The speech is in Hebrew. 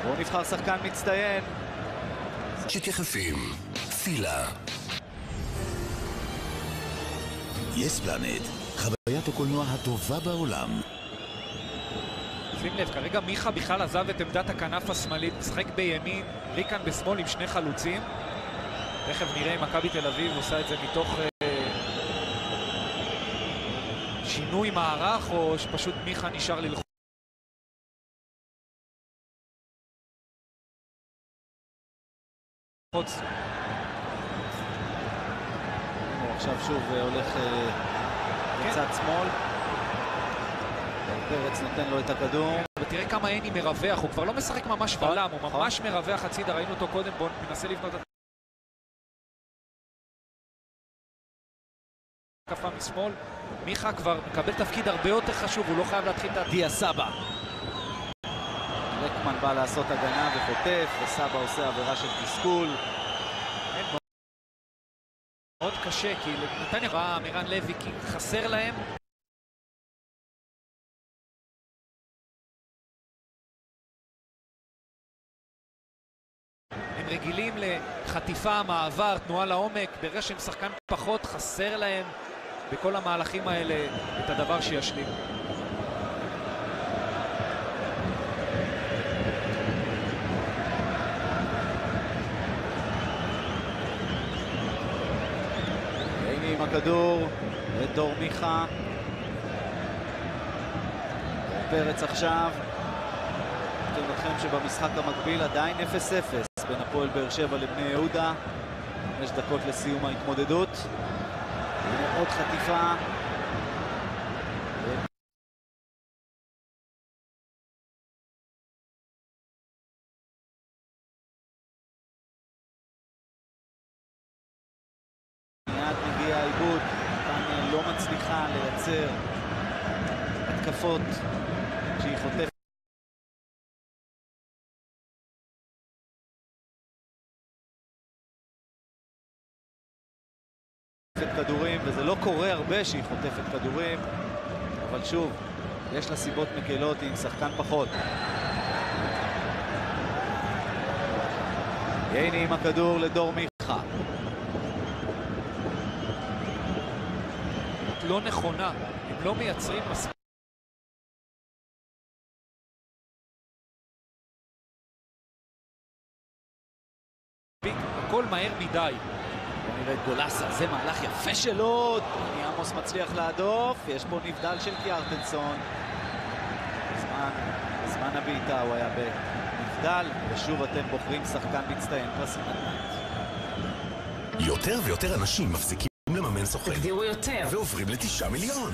בואו נבחר שחקן מצטיין. שתיחפים, פילה. יס פלנט, חוויית הקולנוע הטובה בעולם. שים לב, כרגע מיכה בכלל עזב את עמדת הכנף השמאלית, משחק בימין, ריקן בשמאל עם שני חלוצים. תכף נראה אם מכבי תל אביב עושה את זה מתוך שינוי מערך, או שפשוט מיכה נשאר ללחוץ. הוא עכשיו שוב הולך בצד שמאל. פרץ נותן לו את הכדור. ותראה כמה איני מרווח, הוא כבר לא משחק ממש בלם, הוא ממש מרווח הצידה, ראינו אותו קודם, בואו ננסה לבנות את התקפה משמאל. מיכה כבר מקבל תפקיד הרבה יותר חשוב, הוא לא חייב להתחיל את דיה סבא. לקמן בא לעשות הגנה וחוטף, וסבא עושה עבירה של תסכול. מאוד קשה, כי נתניה ראה מירן לוי, כי חסר להם. הם רגילים לחטיפה, מעבר, תנועה לעומק. ברגע שהם שחקן פחות, חסר להם בכל המהלכים האלה את הדבר שישלים. עם הכדור לדור מיכה. פרץ עכשיו. אתם לכם שבמשחק המקביל עדיין 0-0 בין הפועל באר שבע לבני יהודה. 5 דקות לסיום ההתמודדות. הנה עוד חטיפה. מיד מגיע העיבוד, נתניה לא מצליחה לייצר התקפות כשהיא חוטפת. כדורים, וזה לא קורה הרבה שהיא חוטפת כדורים, אבל שוב, יש לה סיבות מקלות עם שחקן פחות. ייני עם הכדור לדור מיכה. לא נכונה, הם לא מייצרים מספיק. הכל מהר מדי. בוא נראה את גולסה, זה מהלך יפה שלו. טוני עמוס מצליח להדוף, יש פה נבדל של קיארטנסון. בזמן הבעיטה הוא היה בנבדל, ושוב אתם בוחרים שחקן מצטיין פרסים. יותר ויותר אנשים מפסיקים לממן סוכן. תגדירו יותר. ועוברים ל9 מיליון.